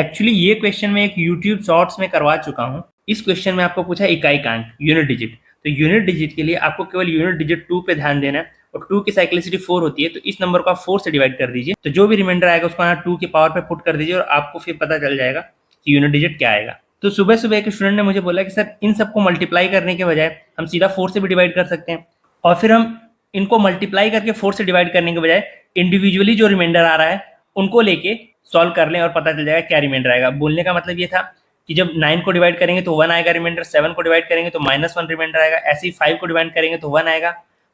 Actually ये question मैं एक YouTube शॉर्ट्स में करवा चुका हूँ। इस क्वेश्चन में आपको पूछा इकाई अंक यूनिट डिजिट, तो यूनिट डिजिट के लिए आपको केवल यूनिट डिजिट 2 पे ध्यान देना है और 2 की साइक्लिसिटी 4 होती है, तो इस नंबर को आप 4 से डिवाइड कर दीजिए, तो जो भी रिमाइंडर आएगा उसको यहाँ 2 के पावर पे पुट कर दीजिए और आपको फिर पता चल जाएगा कि यूनिट डिजिट क्या आएगा। तो सुबह सुबह एक स्टूडेंट ने मुझे बोला कि सर इन सबको मल्टीप्लाई करने के बजाय हम सीधा 4 से भी डिवाइड कर सकते हैं, और फिर हम इनको मल्टीप्लाई करके 4 से डिवाइड करने के बजाय इंडिविजुअली जो रिमाइंडर आ रहा है उनको लेके सॉल्व कर लें और पता चल जाएगा क्या रिमाइंडर आएगा। बोलने का मतलब ये था कि जब 9 को डिवाइड करेंगे तो 1 आएगा रिमाइंडर, 7 को डिवाइड करेंगे तो -1 रिमाइंडर आएगा, ऐसे ही 5 को डिवाइड करेंगे तो 1 आएगा,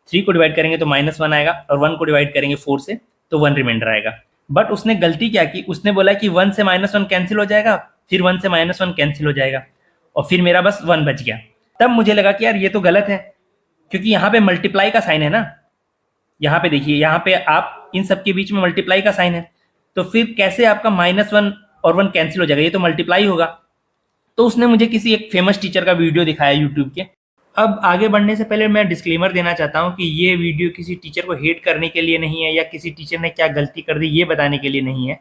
3 को डिवाइड करेंगे तो -1 आएगा और 1 को डिवाइड करेंगे 4 से तो 1 रिमाइंडर आएगा। बट उसने गलती क्या की, उसने बोला कि 1 से -1 कैंसिल हो जाएगा, फिर 1 से -1 कैंसिल हो जाएगा और फिर मेरा बस 1 बच गया। तब मुझे लगा कि यार ये तो गलत है, क्योंकि यहाँ पे मल्टीप्लाई का साइन है ना, यहाँ पे देखिए, यहाँ पे आप इन सबके बीच में मल्टीप्लाई का साइन है, तो फिर कैसे आपका -1 और 1 कैंसिल हो जाएगा, ये तो मल्टीप्लाई होगा। तो उसने मुझे किसी एक फेमस टीचर का वीडियो दिखाया यूट्यूब के। अब आगे बढ़ने से पहले मैं डिस्क्लेमर देना चाहता हूँ कि ये वीडियो किसी टीचर को हेट करने के लिए नहीं है या किसी टीचर ने क्या गलती कर दी ये बताने के लिए नहीं है।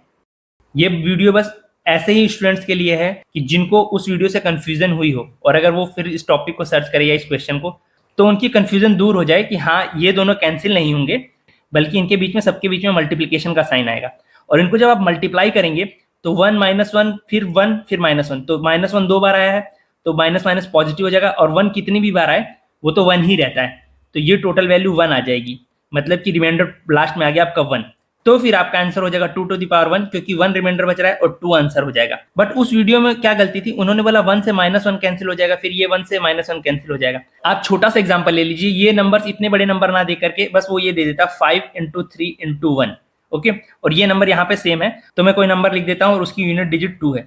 ये वीडियो बस ऐसे ही स्टूडेंट्स के लिए है कि जिनको उस वीडियो से कन्फ्यूजन हुई हो और अगर वो फिर इस टॉपिक को सर्च करे या इस क्वेश्चन को, तो उनकी कन्फ्यूजन दूर हो जाए कि हाँ ये दोनों कैंसिल नहीं होंगे, बल्कि इनके बीच में सबके बीच में मल्टीप्लिकेशन का साइन आएगा। और इनको जब आप मल्टीप्लाई करेंगे तो 1 -1 फिर 1 फिर -1, तो -1 2 बार आया है तो माइनस माइनस पॉजिटिव हो जाएगा, और 1 कितनी भी बार आए वो तो 1 ही रहता है, तो ये टोटल वैल्यू 1 आ जाएगी, मतलब कि रिमाइंडर लास्ट में आ गया आपका 1। तो फिर आपका आंसर हो जाएगा 2 टू द पावर 1, क्योंकि 1 रिमाइंडर बच रहा है और 2 आंसर हो जाएगा। बट उस वीडियो में क्या गलती थी, उन्होंने बोला 1 से -1 कैंसिल हो जाएगा, फिर ये 1 से -1 कैंसिल हो जाएगा। आप छोटा सा एग्जांपल ले लीजिए, ये नंबर्स इतने बड़े नंबर ना दे करके बस वो ये दे देता 5 × 3 × 1, ओके, और ये नंबर यहाँ पे सेम है, तो मैं कोई नंबर लिख देता हूँ और उसकी यूनिट डिजिट 2 है।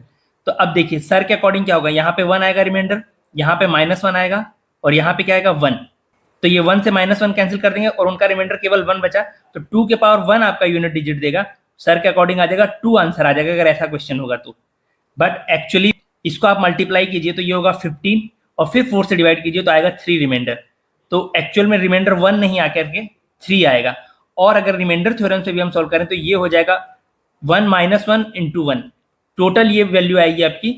तो अब देखिए सर के अकॉर्डिंग क्या होगा, यहाँ पे 1 आएगा रिमाइंडर, यहाँ पे -1 आएगा और यहाँ पे क्या आएगा 1, तो ये 1 से -1 कैंसिल कर देंगे और उनका रिमाइंडर केवल 1 बचा, तो 2 के पावर 1 आपका यूनिट डिजिट देगा, सर के अकॉर्डिंग आ जाएगा 2 आंसर आ जाएगा अगर ऐसा क्वेश्चन होगा तो। बट एक्चुअली इसको आप मल्टीप्लाई कीजिए तो ये होगा 15 और फिर 4 से डिवाइड कीजिए तो आएगा 3 रिमाइंडर, तो एक्चुअल में रिमाइंडर 1 नहीं आकर के 3 आएगा। और अगर रिमाइंडर थ्योरम से भी हम सॉल्व करें तो ये हो जाएगा 1 - 1 × 1, टोटल ये वैल्यू आएगी आपकी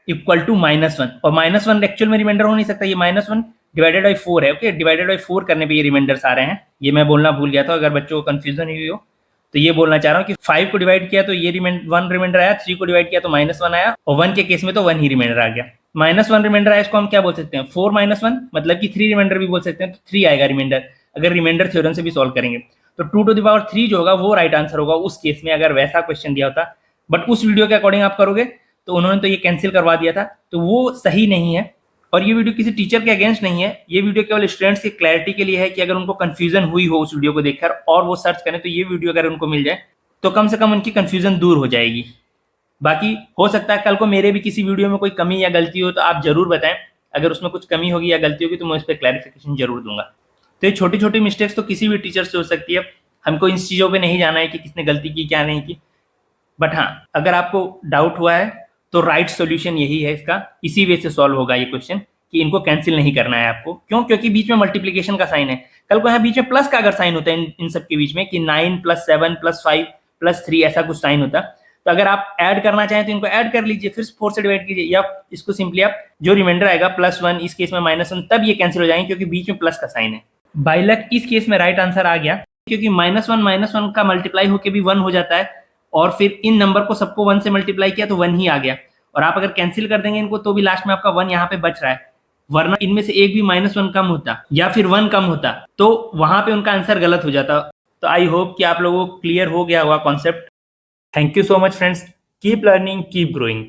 इक्वल टू -1, और -1 एक्चुअल में रिमाइंडर हो नहीं सकता, ये -1 डिवाइडेड बाई 4 है, ओके, डिवाइडेड बाई 4 करने पे ये रिमाइंडर्स आ रहे हैं, ये मैं बोलना भूल गया था, अगर बच्चों को कंफ्यूजन हुई हो तो ये बोलना चाह रहा हूँ कि 5 को डिवाइड किया तो ये 1 रिमाइंडर आया, 3 को डिवाइड किया तो -1 आया, और 1 के केस में तो 1 ही रिमाइंडर आ गया। -1 रिमाइंडर आया, इसको हम क्या बोल सकते हैं, 4 - 1, मतलब कि 3 रिमाइंडर भी बोल सकते हैं, तो 3 आएगा रिमाइंडर अगर रिमाइंडर थ्योरम से भी सॉल्व करेंगे, तो 2 टू द पावर 3 जो होगा वो राइट आंसर होगा उस केस में, अगर वैसा क्वेश्चन दिया होता। बट उस वीडियो के अकॉर्डिंग आप करोगे तो उन्होंने तो ये कैंसिल करवा दिया था, तो वो सही नहीं है। और ये वीडियो किसी टीचर के अगेंस्ट नहीं है, ये वीडियो केवल स्टूडेंट्स की क्लैरिटी के लिए है कि अगर उनको कंफ्यूजन हुई हो उस वीडियो को देखकर और वो सर्च करें तो ये वीडियो अगर उनको मिल जाए तो कम से कम उनकी कंफ्यूजन दूर हो जाएगी। बाकी हो सकता है कल को मेरे भी किसी वीडियो में कोई कमी या गलती हो तो आप जरूर बताएं, अगर उसमें कुछ कमी होगी या गलती होगी तो मैं उस पर क्लैरिफिकेशन जरूर दूंगा। तो ये छोटी छोटी मिस्टेक्स तो किसी भी टीचर से हो सकती है, हमको इन चीज़ों पे नहीं जाना है कि किसने गलती की क्या नहीं की। बट हाँ, अगर आपको डाउट हुआ है तो राइट सॉल्यूशन यही है इसका, इसी वे से सॉल्व होगा ये क्वेश्चन कि इनको कैंसिल नहीं करना है आपको। क्यों? क्योंकि बीच में मल्टीप्लिकेशन का साइन है, कल को यहाँ बीच में प्लस का अगर साइन होता है इन सब के बीच में कि 9 + 7 + 5 + 3 ऐसा कुछ साइन होता, तो अगर आप ऐड करना चाहें तो इनको ऐड कर लीजिए, फिर 4 से डिवाइड कीजिए, या इसको सिंपली आप जो रिमाइंडर आएगा +1, इस केस में -1, तब ये कैंसिल हो जाएंगे क्योंकि बीच में प्लस का साइन है। बाय लक इस केस में राइट आंसर आ गया, क्योंकि -1 का मल्टीप्लाई होकर भी 1 हो जाता है, और फिर इन नंबर को सबको 1 से मल्टीप्लाई किया तो 1 ही आ गया, और आप अगर कैंसिल कर देंगे इनको तो भी लास्ट में आपका 1 यहाँ पे बच रहा है, वरना इनमें से एक भी -1 कम होता या फिर 1 कम होता तो वहां पे उनका आंसर गलत हो जाता। तो आई होप कि आप लोगों को क्लियर हो गया होगा concept. Thank you so much friends, keep learning, keep growing.